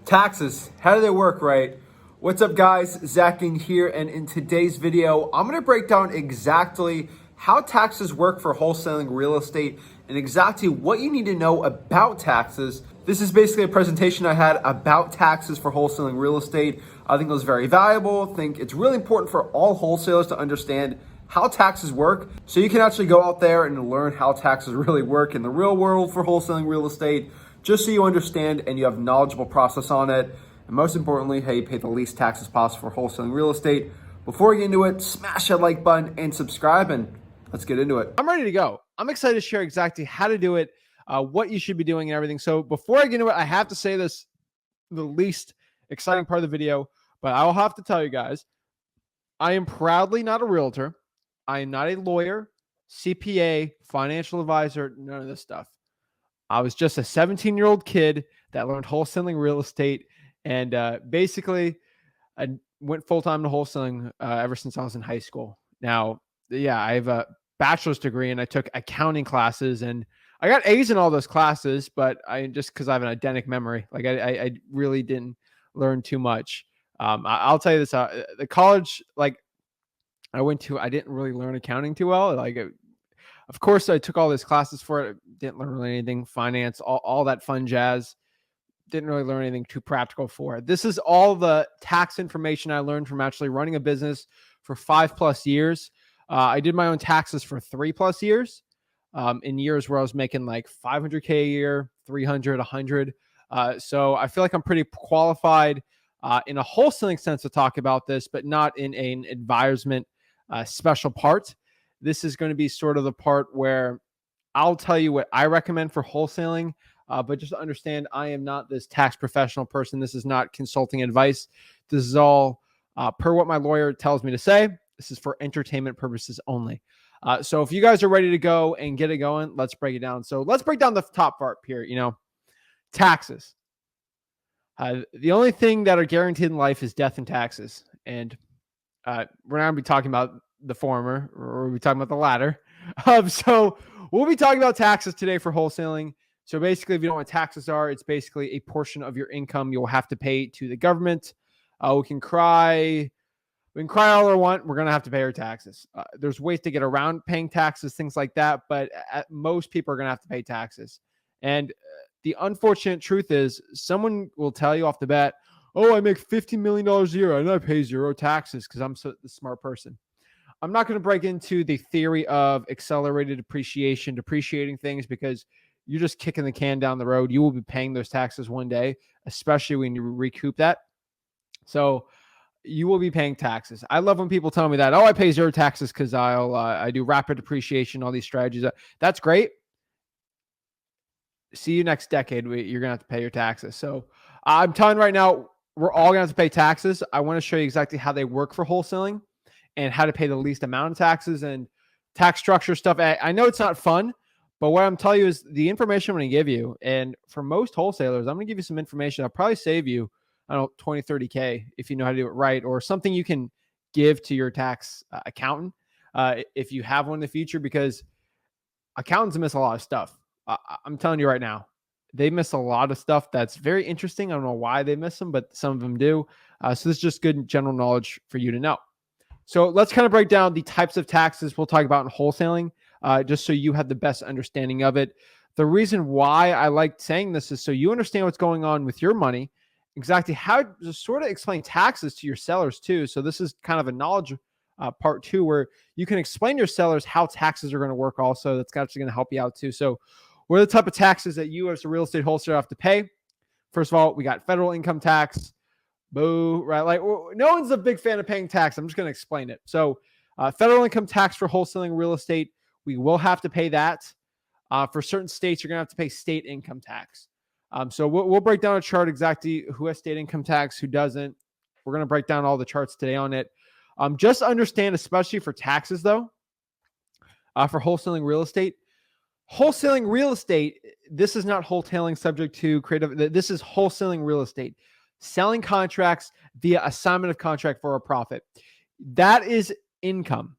Taxes, how do they work, right? What's up guys, Zacking here, and in today's video, I'm gonna break down exactly how taxes work for wholesaling real estate and exactly what you need to know about taxes. This is basically a presentation I had about taxes for wholesaling real estate. I think it was very valuable. I think it's really important for all wholesalers to understand how taxes work so you can actually go out there and learn how taxes really work in the real world for wholesaling real estate, just so you understand and you have knowledgeable process on it. And most importantly, how you pay the least taxes possible for wholesaling real estate. Before we get into it, smash that like button and subscribe, and let's get into it. I'm ready to go. I'm excited to share exactly how to do it, what you should be doing and everything. So before I get into it, I have to say this, the least exciting part of the video, but I'll have to tell you guys, I am proudly not a realtor. I am not a lawyer, CPA, financial advisor, none of this stuff. I was just a 17-year-old kid that learned wholesaling real estate, and basically I went full-time to wholesaling ever since I was in high school. Now, yeah, I have a bachelor's degree and I took accounting classes and I got A's in all those classes, but I just because I have an eidetic memory, like I really didn't learn too much. I'll tell you this, the college, like I went to, I didn't really learn accounting too well. Of course, I took all these classes for it. Didn't learn really anything, finance, all that fun jazz. Didn't really learn anything too practical for it. This is all the tax information I learned from actually running a business for 5+ years. I did my own taxes for 3+ years, in years where I was making like 500K a year, 300, 100. So I feel like I'm pretty qualified in a wholesaling sense to talk about this, but not in an advisement special part. This is going to be sort of the part where I'll tell you what I recommend for wholesaling, but just understand I am not this tax professional person. This is not consulting advice. This is all per what my lawyer tells me to say. This is for entertainment purposes only. So if you guys are ready to go and get it going, let's break it down. So let's break down the top part here, taxes. The only thing that are guaranteed in life is death and taxes. And we're not going to be talking about the former, or we'll be talking about the latter. So we'll be talking about taxes today for wholesaling. So basically, if you don't know what taxes are, it's basically a portion of your income you'll have to pay to the government. We can cry all we want. We're going to have to pay our taxes. There's ways to get around paying taxes, things like that. But most people are going to have to pay taxes. And the unfortunate truth is someone will tell you off the bat, oh, I make $50 million a year and I pay zero taxes because I'm the smart person. I'm not going to break into the theory of accelerated depreciation, depreciating things, because you're just kicking the can down the road. You will be paying those taxes one day, especially when you recoup that. So you will be paying taxes. I love when people tell me that, oh, I pay zero taxes because I do rapid depreciation, all these strategies. That's great. See you next decade. You're going to have to pay your taxes. So I'm telling you right now, we're all going to have to pay taxes. I want to show you exactly how they work for wholesaling and how to pay the least amount of taxes and tax structure stuff. I know it's not fun, but what I'm telling you is the information I'm going to give you. And for most wholesalers, I'm going to give you some information that'll probably save you, I don't know, 20, 30K if you know how to do it right, or something you can give to your tax accountant if you have one in the future, because accountants miss a lot of stuff. I'm telling you right now, they miss a lot of stuff that's very interesting. I don't know why they miss them, but some of them do. So this is just good general knowledge for you to know. So let's kind of break down the types of taxes we'll talk about in wholesaling, just so you have the best understanding of it. The reason why I like saying this is so you understand what's going on with your money, exactly how to sort of explain taxes to your sellers too. So this is kind of a knowledge part two, where you can explain to your sellers how taxes are going to work also. That's actually going to help you out too. So what are the type of taxes that you as a real estate wholesaler have to pay? First of all, we got federal income tax. Boo, right? Like, no one's a big fan of paying tax. I'm just going to explain it. So federal income tax for wholesaling real estate, we will have to pay that. For certain states, you're going to have to pay state income tax. So we'll break down a chart exactly who has state income tax, who doesn't. We're going to break down all the charts today on it. Just understand, especially for taxes though, for wholesaling real estate, this is not wholesaling subject to creative. This is wholesaling real estate, selling contracts via assignment of contract for a profit. That is income.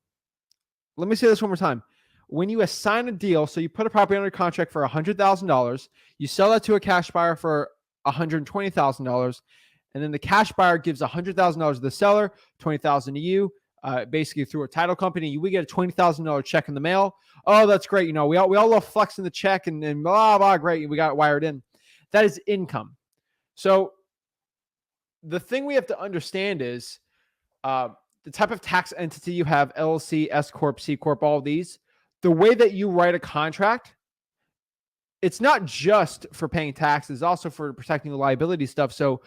Let me say this one more time. When you assign a deal, so you put a property under contract for $100,000, you sell that to a cash buyer for $120,000. And then the cash buyer gives $100,000 to the seller, $20,000 to you, basically through a title company. We get a $20,000 check in the mail. Oh, that's great. You know, we all love flexing the check and blah, blah, great. We got it wired in. That is income. So the thing we have to understand is the type of tax entity you have, LLC, S Corp, C Corp, all of these, the way that you write a contract, it's not just for paying taxes, it's also for protecting the liability stuff. So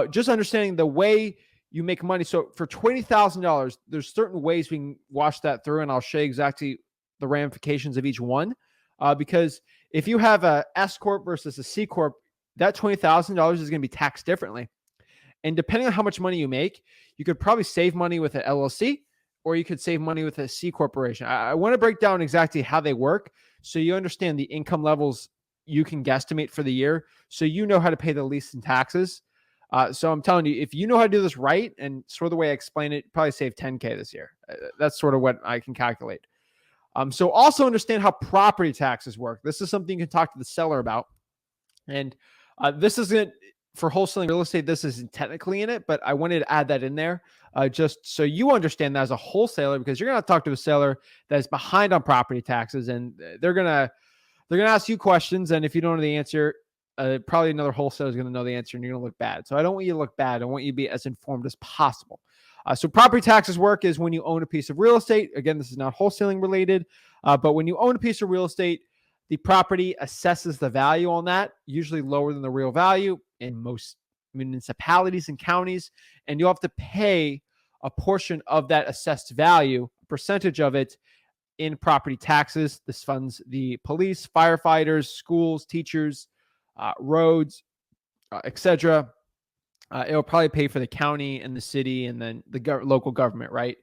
just understanding the way you make money. So for $20,000, there's certain ways we can wash that through, and I'll show you exactly the ramifications of each one. Because if you have a S Corp versus a C Corp, that $20,000 is going to be taxed differently. And depending on how much money you make, you could probably save money with an LLC, or you could save money with a C corporation. I want to break down exactly how they work so you understand the income levels you can guesstimate for the year, so you know how to pay the least in taxes. So I'm telling you, if you know how to do this right, and sort of the way I explain it, probably save 10K this year. That's sort of what I can calculate. So also understand how property taxes work. This is something you can talk to the seller about. And this isn't for wholesaling real estate. This isn't technically in it, but I wanted to add that in there just so you understand that as a wholesaler, because you're going to talk to a seller that is behind on property taxes, and they're going to ask you questions. And if you don't know the answer, probably another wholesaler is going to know the answer, and you're going to look bad. So I don't want you to look bad. I want you to be as informed as possible. So property taxes work is when you own a piece of real estate. Again, this is not wholesaling related, but when you own a piece of real estate, the property assesses the value on that, usually lower than the real value in most municipalities and counties, and you'll have to pay a portion of that assessed value, a percentage of it, in property taxes. This funds the police, firefighters, schools, teachers, roads, etc. It'll probably pay for the county and the city and then the local government, right?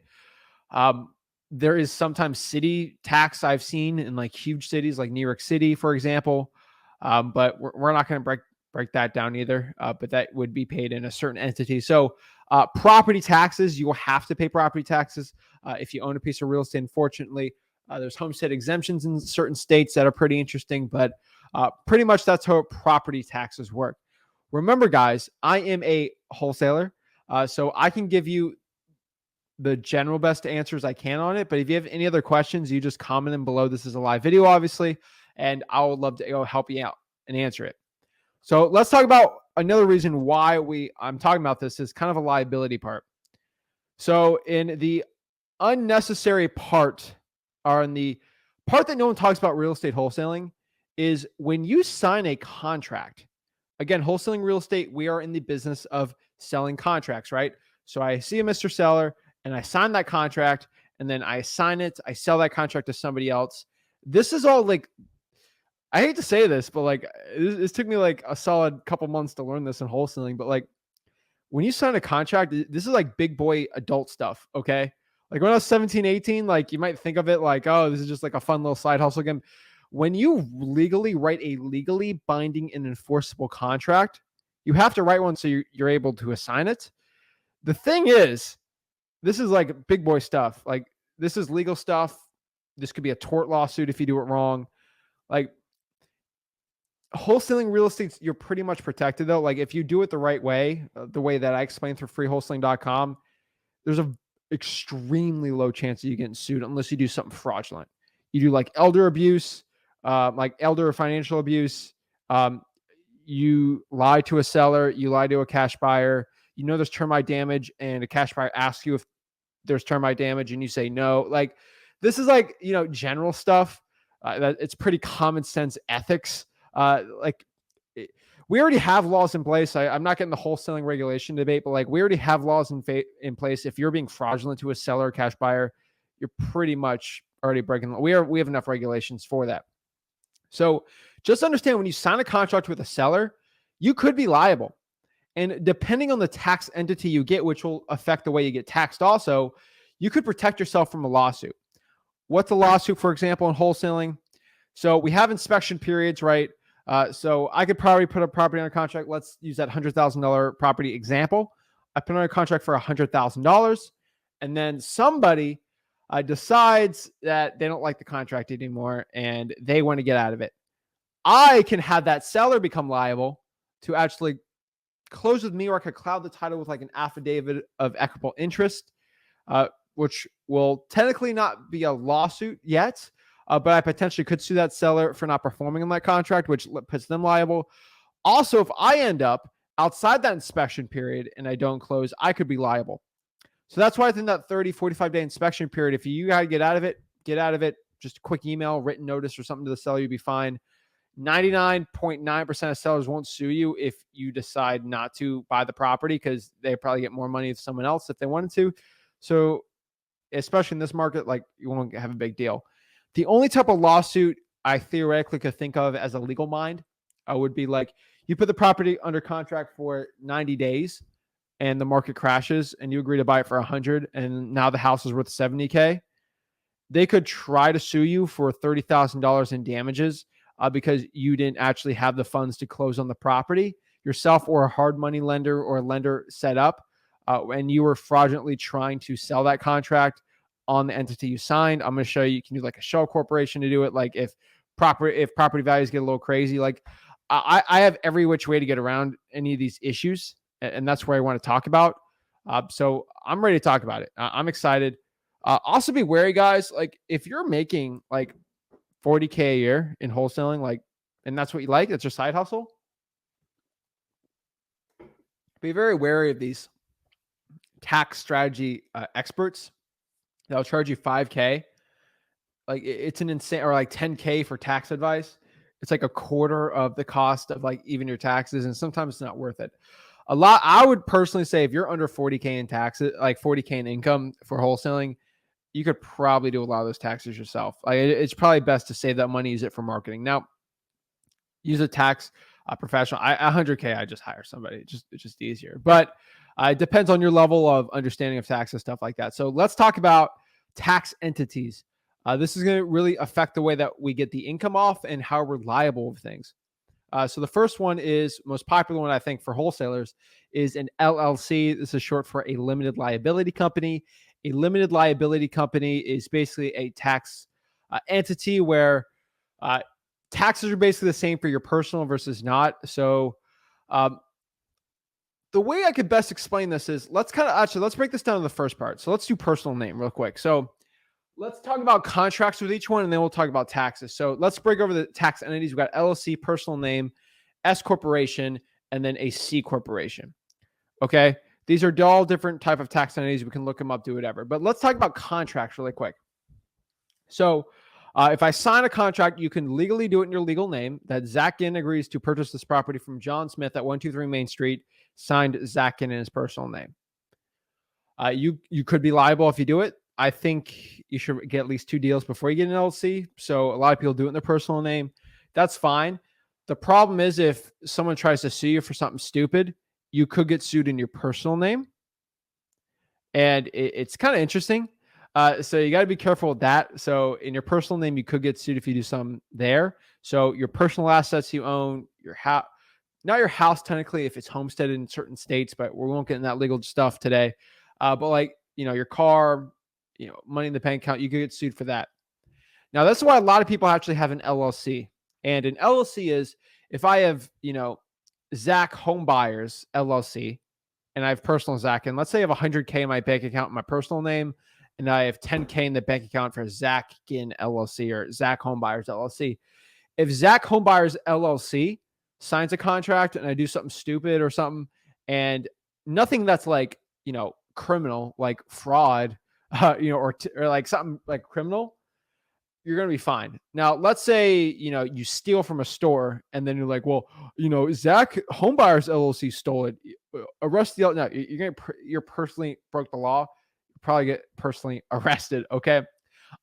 There is sometimes city tax I've seen in like huge cities like New York City, for example. But we're not going to break that down either. But that would be paid in a certain entity. So property taxes, you will have to pay property taxes if you own a piece of real estate. Unfortunately, there's homestead exemptions in certain states that are pretty interesting, but pretty much that's how property taxes work. Remember, guys, I am a wholesaler, so I can give you the general best answers I can on it. But if you have any other questions, you just comment them below. This is a live video, obviously, and I would love to help you out and answer it. So let's talk about another reason why I'm talking about this is kind of a liability part. So in the unnecessary part, or in the part that no one talks about real estate wholesaling, is when you sign a contract. Again, wholesaling real estate, we are in the business of selling contracts, right? So I see a Mr. Seller and I sign that contract, and then I sign it. I sell that contract to somebody else. This is all like, I hate to say this, but like this took me like a solid couple months to learn this in wholesaling. But like when you sign a contract, this is like big boy adult stuff. Okay. Like when I was 17, 18, like you might think of it like, oh, this is just like a fun little side hustle game. When you legally write a legally binding and enforceable contract, you have to write one so you're able to assign it. The thing is, this is like big boy stuff. Like this is legal stuff. This could be a tort lawsuit if you do it wrong. Like wholesaling real estate, you're pretty much protected though. Like if you do it the right way, the way that I explained through freewholesaling.com, there's a extremely low chance of you getting sued unless you do something fraudulent. You do like elder abuse, like elder financial abuse. You lie to a seller, you lie to a cash buyer, you know there's termite damage, and a cash buyer asks you if there's termite damage and you say no. Like this is like, general stuff. That it's pretty common sense ethics. We already have laws in place. I'm not getting the wholesaling regulation debate, but like we already have laws in place. If you're being fraudulent to a seller or cash buyer, you're pretty much already breaking the law. We have enough regulations for that. So just understand, when you sign a contract with a seller, you could be liable. And depending on the tax entity you get, which will affect the way you get taxed also, you could protect yourself from a lawsuit. What's a lawsuit, for example, in wholesaling? So we have inspection periods, right? So I could probably put a property on a contract. Let's use that $100,000 property example. I put on a contract for $100,000, and then somebody decides that they don't like the contract anymore and they want to get out of it. I can have that seller become liable to actually close with me, or I could cloud the title with like an affidavit of equitable interest, which will technically not be a lawsuit yet, but I potentially could sue that seller for not performing on my contract, which puts them liable. Also, if I end up outside that inspection period and I don't close, I could be liable. So that's why I think that 30, 45-day inspection period, if you got to get out of it, get out of it. Just a quick email, written notice or something to the seller, you'll be fine. 99.9% of sellers won't sue you if you decide not to buy the property, because they probably get more money than someone else if they wanted to. So especially in this market, like, you won't have a big deal. The only type of lawsuit I theoretically could think of as a legal mind would be like, you put the property under contract for 90 days and the market crashes and you agree to buy it for 100 and now the house is worth 70K. They could try to sue you for $30,000 in damages because you didn't actually have the funds to close on the property yourself, or a hard money lender or a lender set up, and you were fraudulently trying to sell that contract on the entity you signed. I'm going to show you, you can do like a shell corporation to do it. Like if property values get a little crazy, like I have every which way to get around any of these issues, and that's where I want to talk about. So I'm ready to talk about it. I'm excited. Also be wary, guys. Like if you're making like 40K a year in wholesaling, like, and that's what you like, that's your side hustle, be very wary of these tax strategy experts. They'll charge you 5K. Like it's an insane, or like 10K for tax advice. It's like a quarter of the cost of like even your taxes. And sometimes it's not worth it. I would personally say if you're under 40K in taxes, like 40K in income for wholesaling, you could probably do a lot of those taxes yourself. Like it's probably best to save that money, use it for marketing. Now, use a tax professional. 100K, I just hire somebody. It's just easier. But it depends on your level of understanding of tax and stuff like that. So let's talk about tax entities. This is going to really affect the way that we get the income off and how we're liable of things. So the first one is most popular one, I think, for wholesalers is an LLC. This is short for a limited liability company. A limited liability company is basically a tax entity where taxes are basically the same for your personal versus not. So the way I could best explain this is let's break this down to the first part. So let's do personal name real quick. So let's talk about contracts with each one, and then we'll talk about taxes. So let's break over the tax entities. We've got LLC, personal name, S corporation, and then a C corporation. Okay. These are all different type of tax entities. We can look them up, do whatever. But let's talk about contracts really quick. So if I sign a contract, you can legally do it in your legal name that Zach Ginn agrees to purchase this property from John Smith at 123 Main Street, signed Zach Ginn in his personal name. You could be liable if you do it. I think you should get at least 2 deals before you get an LLC. So a lot of people do it in their personal name. That's fine. The problem is if someone tries to sue you for something stupid, you could get sued in your personal name. And it's kind of interesting. So you got to be careful with that. So in your personal name, you could get sued if you do something there. So your personal assets you own, your house, not your house technically if it's homesteaded in certain states, but we won't get in that legal stuff today. But like, your car, money in the bank account, you could get sued for that. Now, that's why a lot of people actually have an LLC. And an LLC is if I have, Zach Home Buyers LLC, and I have personal Zach, and let's say I have 100K in my bank account in my personal name, and I have 10K in the bank account for Zach Ginn LLC or Zach Home Buyers LLC. If Zach Home Buyers LLC signs a contract and I do something stupid or something, and nothing that's like, criminal, like fraud, or like something like criminal, you're going to be fine. Now, let's say, you steal from a store and then you're like, well, Zach Home Buyers LLC stole it. Arrest the, no, you're personally broke the law. You probably get personally arrested. Okay.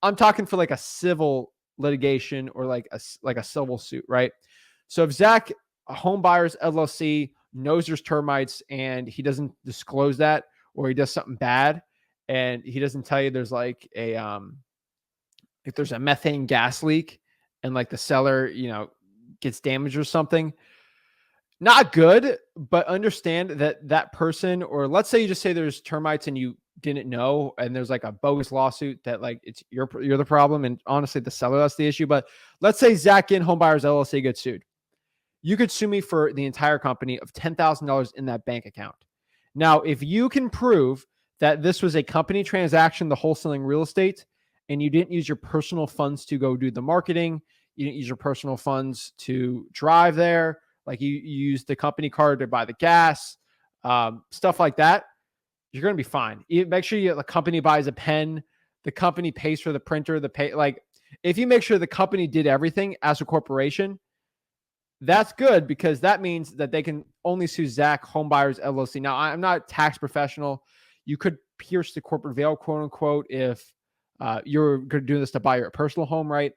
I'm talking for like a civil litigation or like a civil suit, right? So if Zach Home Buyers LLC knows there's termites and he doesn't disclose that, or he does something bad and he doesn't tell you there's like if there's a methane gas leak and like the seller, gets damaged or something, not good, but understand that person, or let's say you just say there's termites and you didn't know, and there's like a bogus lawsuit that like you're the problem. And honestly, the seller, that's the issue. But let's say Zach Ginn Home Buyers LLC gets sued. you could sue me for the entire company of $10,000 in that bank account. Now, if you can prove that this was a company transaction, the wholesaling real estate, and you didn't use your personal funds to go do the marketing, you didn't use your personal funds to drive there, like you used the company card to buy the gas, stuff like that, you're going to be fine. Make sure the company buys a pen, the company pays for the printer, like if you make sure the company did everything as a corporation, that's good because that means that they can only sue Zach Homebuyers LLC. Now, I'm not a tax professional. You could pierce the corporate veil, quote unquote, if you're going to do this to buy your personal home, right?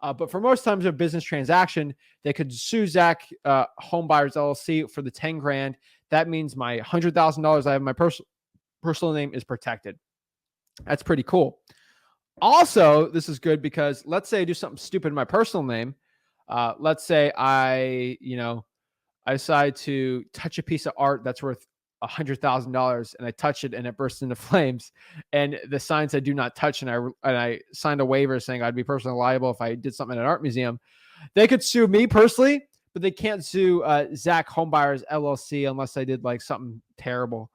But for most times of business transaction, they could sue Zach Homebuyers LLC for the 10 grand. That means my $100,000 I have in my personal name is protected. That's pretty cool. Also, this is good because let's say I do something stupid in my personal name. Let's say I decide to touch a piece of art that's worth $100,000 and I touch it and it bursts into flames. And the sign said "Do not touch," and I signed a waiver saying I'd be personally liable if I did something at an art museum. They could sue me personally, but they can't sue Zach Homebuyers LLC unless I did like something terrible.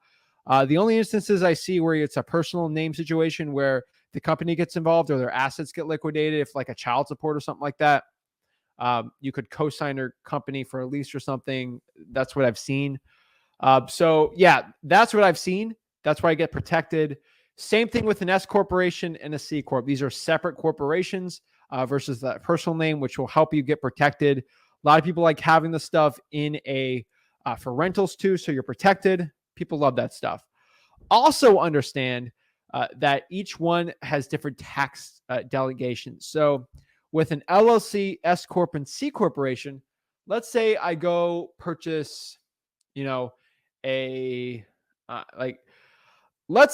The only instances I see where it's a personal name situation where the company gets involved or their assets get liquidated, if like a child support or something like that. You could co-sign your company for a lease or something. That's what I've seen. So yeah, that's what I've seen. That's why I get protected. Same thing with an S corporation and a C corp. These are separate corporations versus that personal name, which will help you get protected. A lot of people like having the stuff in for rentals too, so you're protected. People love that stuff. Also understand that each one has different tax delegations. So with an LLC, S corp, and C corporation, let's say I go purchase, let's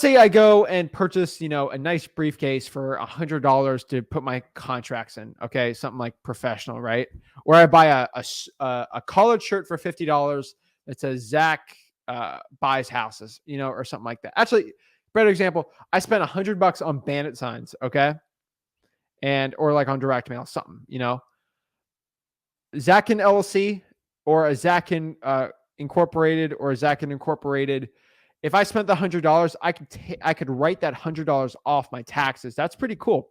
say I go and purchase, a nice briefcase for $100 to put my contracts in. Okay, something like professional, right? Or I buy a collared shirt for $50 that says Zach buys houses, or something like that. Actually, better example, I spent $100 on bandit signs, okay, or like on direct mail, something, Zachin LLC or a Zachin Incorporated or a Zachin Incorporated. If I spent the $100, I could write that $100 off my taxes. That's pretty cool.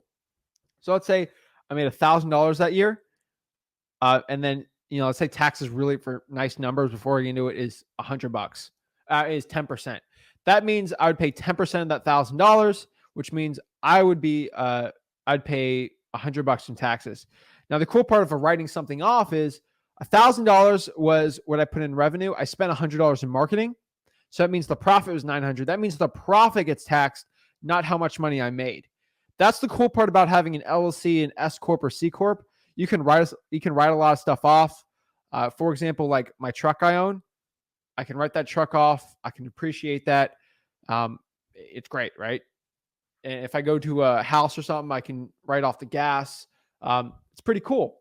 So let's say I made $1,000 that year, and then let's say taxes really for nice numbers before you into it is $100. Is 10%. That means I would pay 10% of that $1,000, which means I'd pay $100 in taxes. Now, the cool part of writing something off is $1,000 was what I put in revenue. I spent $100 in marketing. So that means the profit was $900. That means the profit gets taxed, not how much money I made. That's the cool part about having an LLC, an S corp, or C corp. You can write a lot of stuff off. For example, like my truck I own, I can write that truck off. I can appreciate that. It's great, right? And if I go to a house or something, I can write off the gas. It's pretty cool.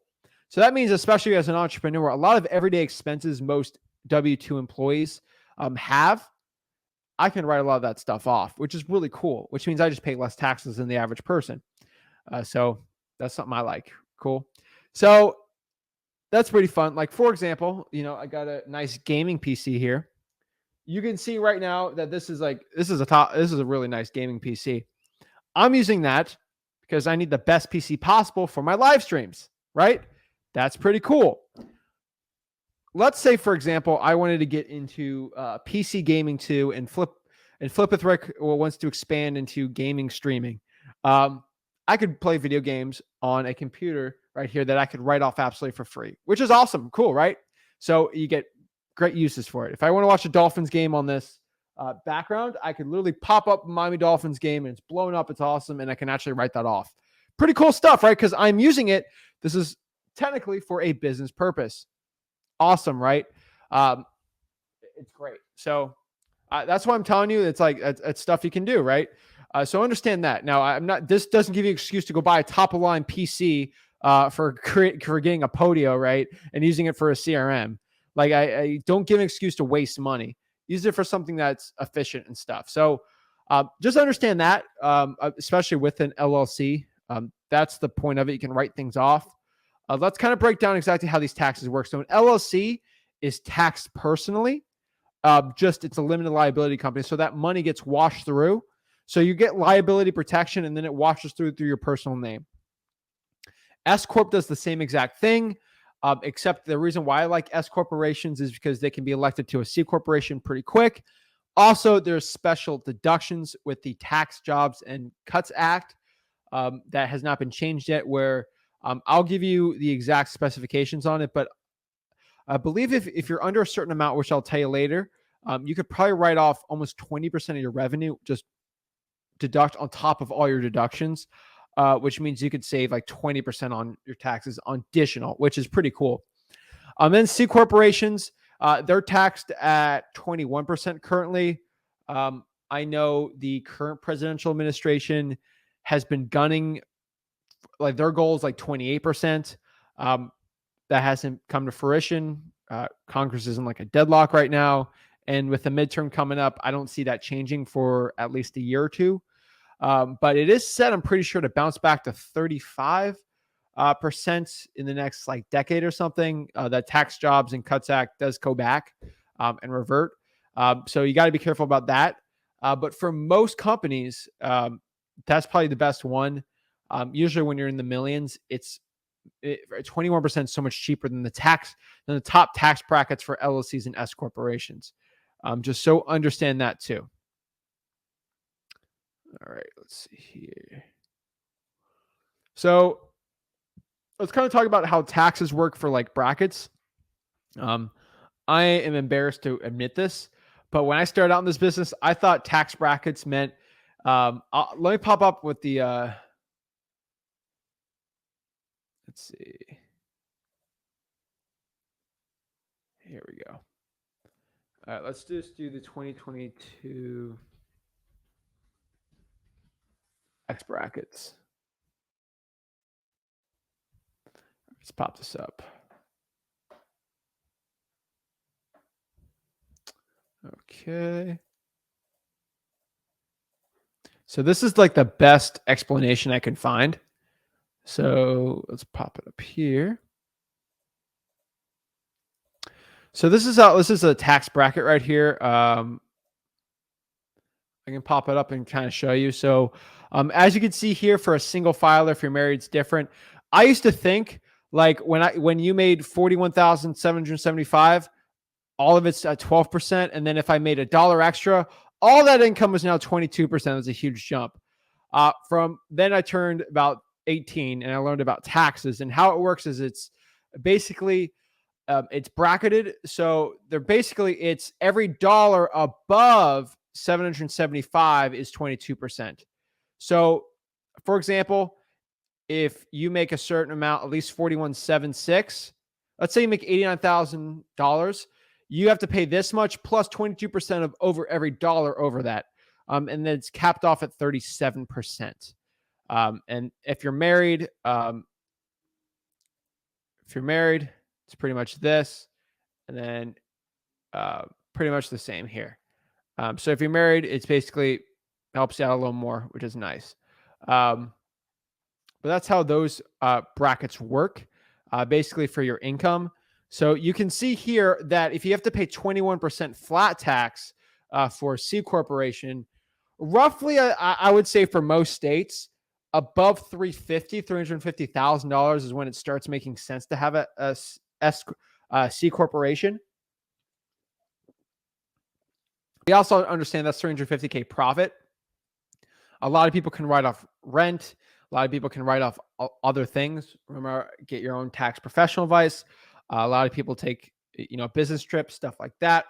So that means, especially as an entrepreneur, a lot of everyday expenses most W-2 employees have, I can write a lot of that stuff off, which is really cool, which means I just pay less taxes than the average person. So that's something I like. Cool. So that's pretty fun. Like, for example, I got a nice gaming PC here. You can see right now that this is a really nice gaming PC. I'm using that because I need the best PC possible for my live streams, right? That's pretty cool. Let's say, for example, I wanted to get into PC gaming too, and Flipith Rick wants to expand into gaming streaming. I could play video games on a computer right here that I could write off absolutely for free, which is awesome. Cool, right? So you get great uses for it. If I want to watch a Dolphins game on this background, I could literally pop up Miami Dolphins game and it's blown up. It's awesome. And I can actually write that off. Pretty cool stuff, right? Because I'm using it. This is technically for a business purpose. Awesome, right? It's great. So that's why I'm telling you, it's like it's stuff you can do, right? So understand that. Now, this doesn't give you an excuse to go buy a top of line PC for getting a Podio, right? And using it for a CRM. Like, I don't give an excuse to waste money. Use it for something that's efficient and stuff. So just understand that, especially with an LLC. That's the point of it. You can write things off. let's kind of break down exactly how these taxes work. So an LLC is taxed personally. Just it's a limited liability company, so that money gets washed through. So you get liability protection, and then it washes through your personal name. S corp does the same exact thing, except the reason why I like S corporations is because they can be elected to a C corporation pretty quick. Also, there's special deductions with the Tax Jobs and Cuts Act that has not been changed yet. Where I'll give you the exact specifications on it, but I believe if you're under a certain amount, which I'll tell you later, you could probably write off almost 20% of your revenue, just deduct on top of all your deductions, which means you could save like 20% on your taxes on additional, which is pretty cool. Then C corporations, they're taxed at 21% currently. I know the current presidential administration has been gunning, like their goal is like 28%. That hasn't come to fruition. Congress is in like a deadlock right now. And with the midterm coming up, I don't see that changing for at least a year or two. But it is set, I'm pretty sure, to bounce back to 35% in the next like decade or something. That Tax Jobs and Cuts Act does go back and revert. So you got to be careful about that. But for most companies, that's probably the best one. Usually when you're in the millions, 21% is so much cheaper than the top tax brackets for LLCs and S corporations. Just so understand that too. All right, let's see here. So let's kind of talk about how taxes work for like brackets. I am embarrassed to admit this, but when I started out in this business, I thought tax brackets meant, let me pop up with the, let's see. Here we go. All right, let's just do the 2022 tax brackets. Let's pop this up. Okay. So this is like the best explanation I can find. So let's pop it up here. So this is a tax bracket right here. I can pop it up and kind of show you. So as you can see here, for a single filer, if you're married, it's different. I used to think like when you made 41,775, all of it's at 12%. And then if I made $1 extra, all that income was now 22%. It was a huge jump. From then I turned about 18 and I learned about taxes, and how it works is it's basically it's bracketed. So it's every dollar above 775 is 22%. So for example, if you make a certain amount, at least 41,760, let's say you make $89,000, you have to pay this much plus 22% of over every dollar over that. And then it's capped off at 37%. And if you're married, it's pretty much this, and then pretty much the same here. So if you're married, it's basically helps you out a little more, which is nice. But that's how those brackets work, basically for your income. So you can see here that if you have to pay 21% flat tax for a C corporation, roughly, I would say for most states, above $350,000 is when it starts making sense to have a C corporation. We also understand that's $350K profit. A lot of people can write off rent. A lot of people can write off other things. Remember, get your own tax professional advice. A lot of people take, business trips, stuff like that.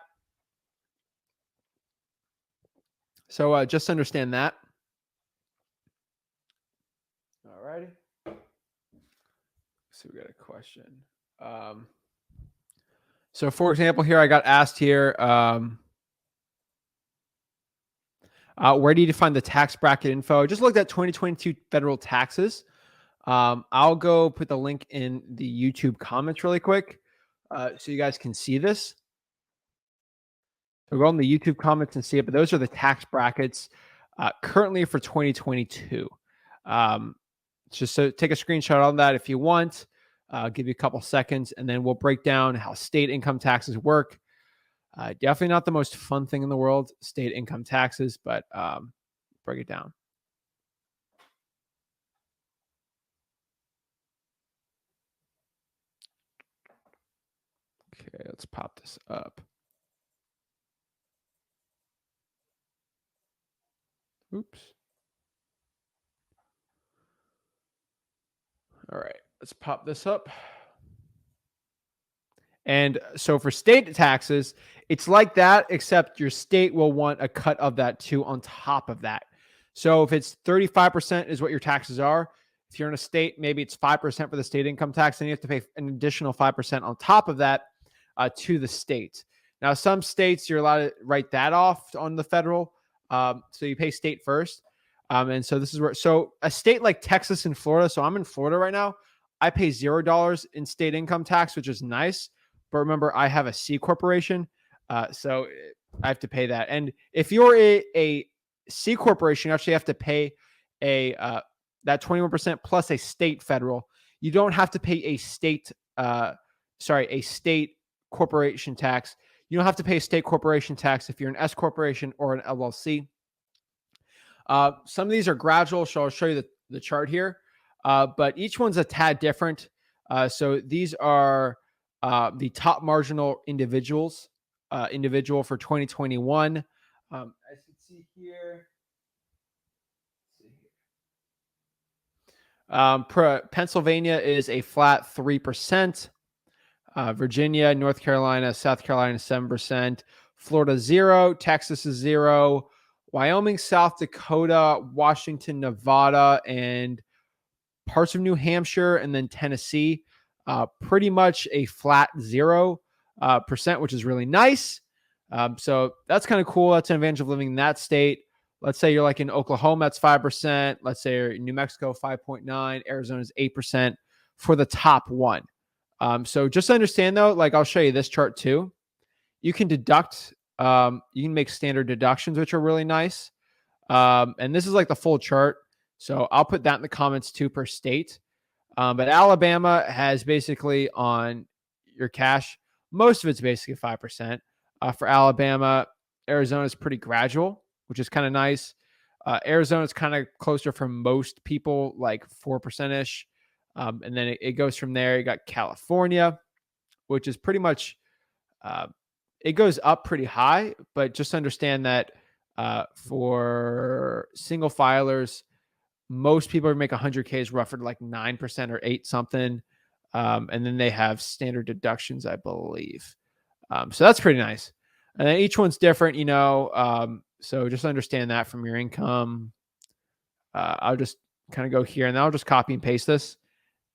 So just understand that. All righty. So we got a question. So for example, here I got asked here, where do you find the tax bracket info? I just looked at 2022 federal taxes. I'll go put the link in the YouTube comments really quick so you guys can see this. So go on the YouTube comments and see it, but those are the tax brackets currently for 2022. Just so take a screenshot on that if you want. I'll give you a couple seconds, and then we'll break down how state income taxes work. Definitely not the most fun thing in the world, state income taxes, but break it down. Okay, let's pop this up. Oops. All right, let's pop this up. And so for state taxes, it's like that, except your state will want a cut of that too on top of that. So if it's 35% is what your taxes are, if you're in a state, maybe it's 5% for the state income tax, and you have to pay an additional 5% on top of that to the state. Now, some states you're allowed to write that off on the federal, so you pay state first. And so this is where, so a state like Texas and Florida, so I'm in Florida right now, I pay $0 in state income tax, which is nice. But remember, I have a C corporation, so I have to pay that. And if you're a C corporation, you actually have to pay a that 21% plus a state federal. You don't have to pay a state, a state corporation tax. You don't have to pay a state corporation tax if you're an S corporation or an LLC. Some of these are gradual, so I'll show you the chart here. But each one's a tad different. So these are the top marginal individual for 2021. As you can see here, Pennsylvania is a flat 3%. Virginia, North Carolina, South Carolina, 7%. Florida, 0. Texas is 0. Wyoming, South Dakota, Washington, Nevada, and parts of New Hampshire, and then Tennessee, pretty much a flat 0%, which is really nice. So that's kind of cool. That's an advantage of living in that state. Let's say you're like in Oklahoma, that's 5%. Let's say you're in New Mexico, 5.9. Arizona is 8% for the top one. So just understand though, like I'll show you this chart too. You can deduct, you can make standard deductions, which are really nice. And this is like the full chart. So I'll put that in the comments too per state. But Alabama has basically on your cash, most of it's basically 5%. For Alabama, Arizona is pretty gradual, which is kind of nice. Arizona is kind of closer for most people, like 4% ish. And then it goes from there. You got California, which is pretty much, it goes up pretty high, but just understand that for single filers, most people who make 100K is roughly like 9% or 8 something. And then they have standard deductions, I believe. So that's pretty nice. And then each one's different, you know. So just understand that from your income. I'll just kind of go here and I'll just copy and paste this.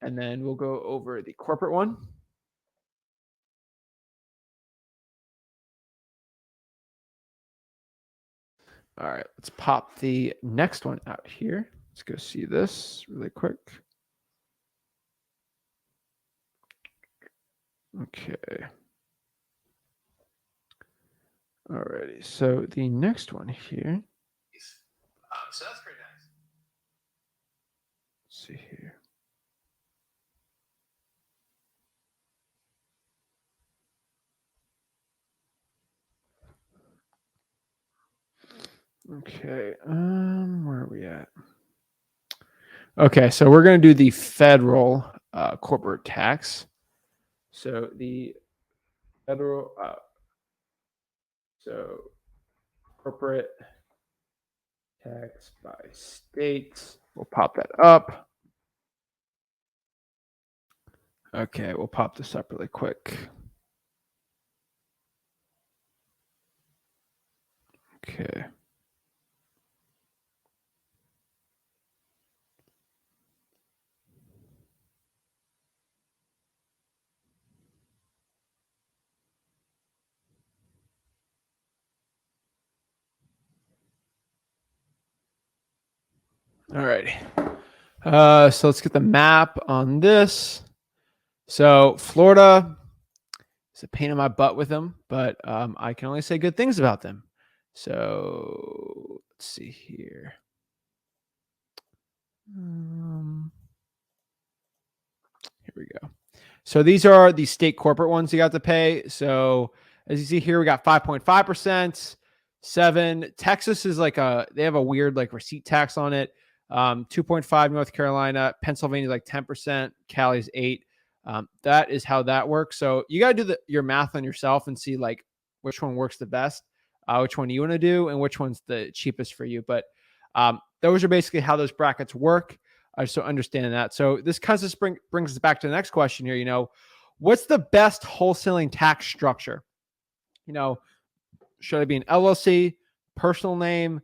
And then we'll go over the corporate one. All right, let's pop the next one out here. Let's go see this really quick. Okay. Alrighty, so the next one here. So that's pretty nice. Let's see here. Okay, where are we at? Okay, so we're going to do the federal corporate tax. So the federal, so corporate tax by state. We'll pop that up. Okay, we'll pop this up really quick. Okay. All righty. So let's get the map on this. So Florida is a pain in my butt with them, but I can only say good things about them. So let's see here. Here we go. So these are the state corporate ones you got to pay. So as you see here, we got 5.5%, 7. Texas is like they have a weird like receipt tax on it. 2.5 North Carolina, Pennsylvania is like 10%, Cali's 8. That is how that works. So you got to do your math on yourself and see like which one works the best, which one you want to do, and which one's the cheapest for you. But those are basically how those brackets work. So understand that. So this kind of brings us back to the next question here. What's the best wholesaling tax structure? Should it be an LLC, personal name,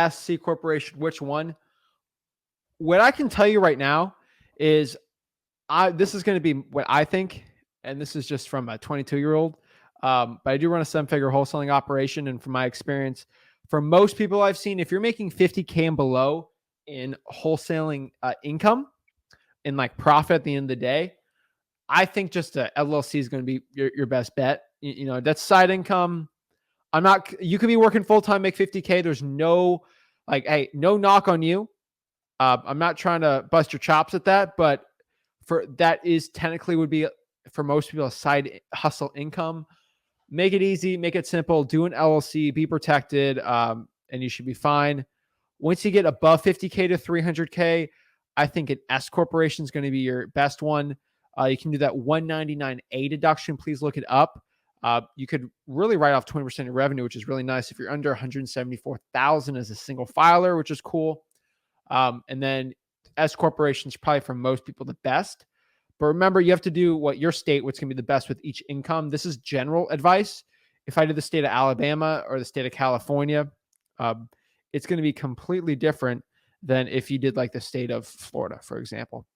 SC corporation? Which one? What I can tell you right now is this is going to be what I think, and this is just from a 22-year-old. But I do run a 7-figure wholesaling operation, and from my experience, for most people I've seen, if you're making $50K and below in wholesaling income and like profit at the end of the day, I think just a LLC is going to be your best bet. That's side income. You could be working full time, make $50K. There's no no knock on you. I'm not trying to bust your chops at that, but that is technically would be for most people a side hustle income. Make it easy, make it simple, do an LLC, be protected, and you should be fine. Once you get above 50K to 300K, I think an S corporation is going to be your best one. You can do that 199A deduction. Please look it up. You could really write off 20% of your revenue, which is really nice if you're under 174,000 as a single filer, which is cool. And then S corporation is probably for most people the best. But remember, you have to do what's going to be the best with each income. This is general advice. If I did the state of Alabama or the state of California, it's going to be completely different than if you did like the state of Florida, for example.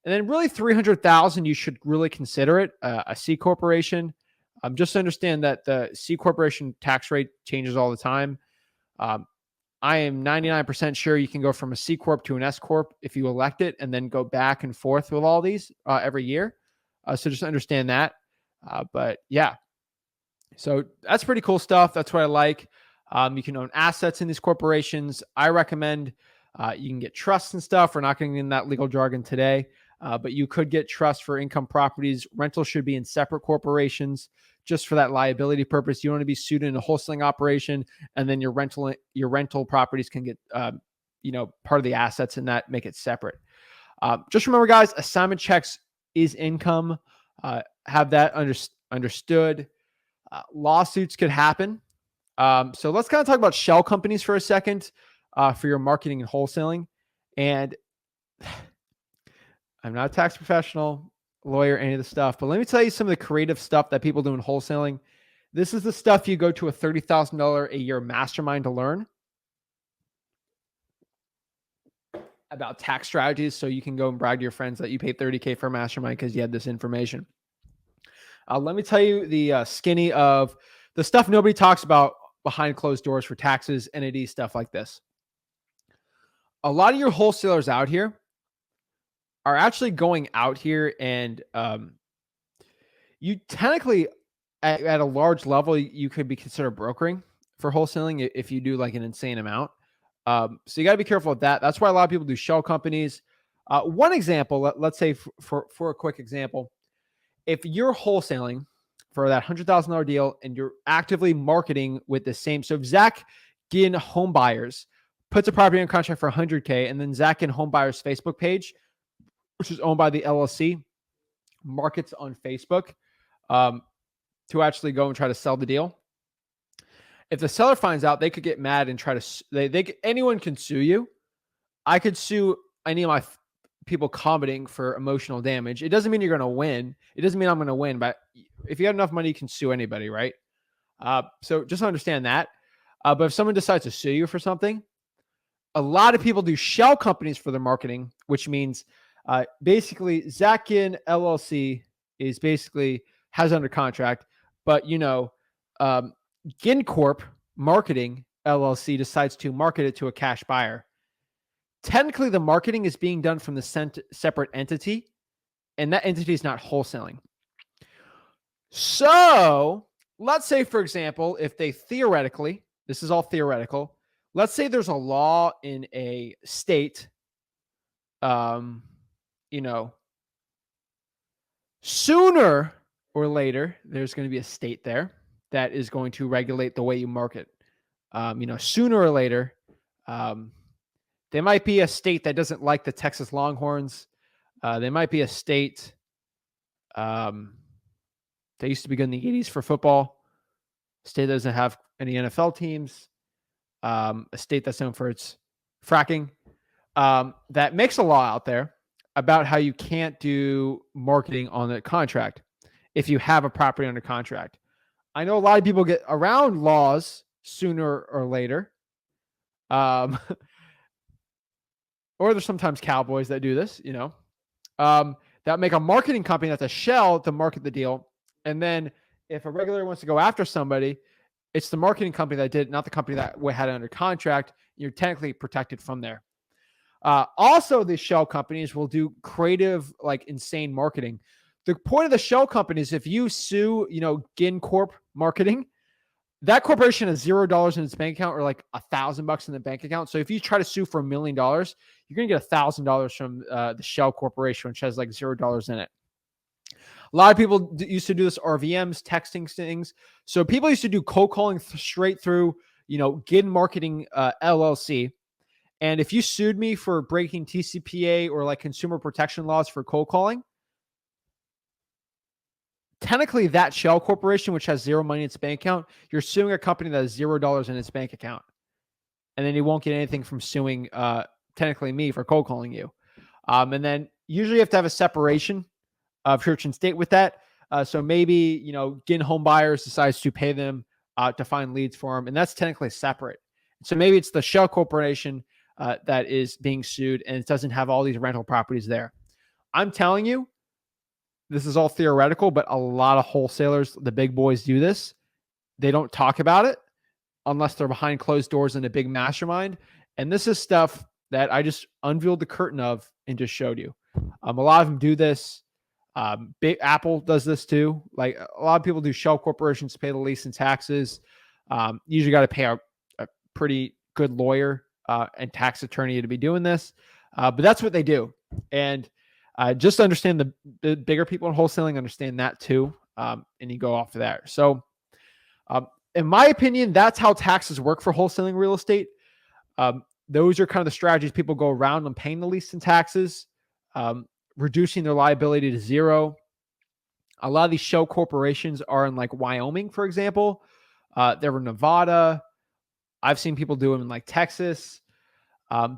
And then really 300,000, you should really consider it a C corporation. Just understand that the C corporation tax rate changes all the time. I am 99% sure you can go from a C corp to an S corp if you elect it, and then go back and forth with all these every year. So just understand that. But yeah, so that's pretty cool stuff. That's what I like. You can own assets in these corporations. I recommend you can get trusts and stuff. We're not getting in that legal jargon today, but you could get trusts for income properties. Rental should be in separate corporations just for that liability purpose. You don't want to be sued in a wholesaling operation, and then your rental properties can get part of the assets in that, make it separate. Just remember, guys, assignment checks is income. Have that understood. Lawsuits could happen. So let's kind of talk about shell companies for a second for your marketing and wholesaling. And I'm not a tax professional, lawyer, any of the stuff, but let me tell you some of the creative stuff that people do in wholesaling. This is the stuff you go to a $30,000 a year mastermind to learn about tax strategies. So you can go and brag to your friends that you paid $30K for a mastermind because you had this information. Let me tell you the skinny of the stuff nobody talks about behind closed doors for taxes, entities, stuff like this. A lot of your wholesalers out here are actually going out here and you technically at a large level, you could be considered brokering for wholesaling if you do like an insane amount. So you got to be careful with that. That's why a lot of people do shell companies. One example, let's say for a quick example, if you're wholesaling for that $100,000 deal and you're actively marketing with the same, so if Zach Ginn Home Buyers puts a property on contract for $100K, and then Zach Ginn Home Buyers Facebook page, which is owned by the LLC, markets on Facebook to actually go and try to sell the deal. If the seller finds out, they could get mad and try to, anyone can sue you. I could sue any of my people commenting for emotional damage. It doesn't mean you're going to win. It doesn't mean I'm going to win, but if you have enough money, you can sue anybody, right? So just understand that. But if someone decides to sue you for something, a lot of people do shell companies for their marketing, which means basically Zach Ginn LLC is basically has under contract, but Ginn Corp Marketing LLC decides to market it to a cash buyer. Technically, the marketing is being done from the separate entity, and that entity is not wholesaling. So let's say, for example, if they theoretically, this is all theoretical, let's say there's a law in a state, Sooner or later, there's going to be a state there that is going to regulate the way you market. Sooner or later, there might be a state that doesn't like the Texas Longhorns. There might be a state that used to be good in the 80s for football. State that doesn't have any NFL teams. A state that's known for its fracking. That makes a law out there about how you can't do marketing on a contract if you have a property under contract. I know a lot of people get around laws sooner or later. Or there's sometimes cowboys that do this, that make a marketing company that's a shell to market the deal. And then if a regulator wants to go after somebody, it's the marketing company that did it, not the company that had it under contract. You're technically protected from there. Also, the shell companies will do creative, like insane marketing. The point of the shell companies, if you sue, Gin Corp Marketing, that corporation has $0 in its bank account or like $1,000 in the bank account. So if you try to sue for $1 million, you're going to get $1,000 from the shell corporation, which has like $0 in it. A lot of people used to do this RVMs, texting things. So people used to do cold calling straight through, Gin Marketing LLC. And if you sued me for breaking TCPA or like consumer protection laws for cold calling, technically that shell corporation, which has zero money in its bank account, you're suing a company that has $0 in its bank account. And then you won't get anything from suing technically me for cold calling you. And then usually you have to have a separation of church and state with that. So maybe, Gin Home Buyers decides to pay them to find leads for them. And that's technically separate. So maybe it's the shell corporation that is being sued and it doesn't have all these rental properties there. I'm telling you, this is all theoretical, but a lot of wholesalers, the big boys, do this. They don't talk about it unless they're behind closed doors in a big mastermind. And this is stuff that I just unveiled the curtain of and just showed you. A lot of them do this. Big Apple does this too. Like a lot of people do shell corporations to pay the lease and taxes. Usually got to pay a pretty good lawyer and tax attorney to be doing this. But that's what they do. And just understand the bigger people in wholesaling understand that too. And you go off of that. So in my opinion, that's how taxes work for wholesaling real estate. Those are kind of the strategies people go around on paying the lease and taxes, reducing their liability to zero. A lot of these shell corporations are in like Wyoming, for example. They're in Nevada. I've seen people do them in like Texas.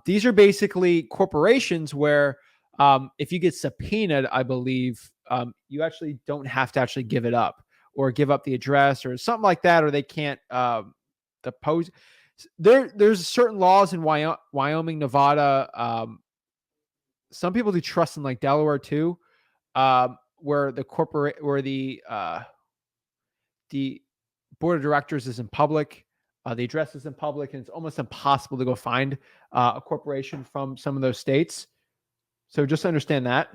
These are basically corporations where if you get subpoenaed, I believe you actually don't have to actually give it up or give up the address or something like that, or they can't depose. There's certain laws in Wyoming, Nevada. Some people do trust in like Delaware too, where the board of directors is in public. The address is in public, and it's almost impossible to go find a corporation from some of those states. So just understand that.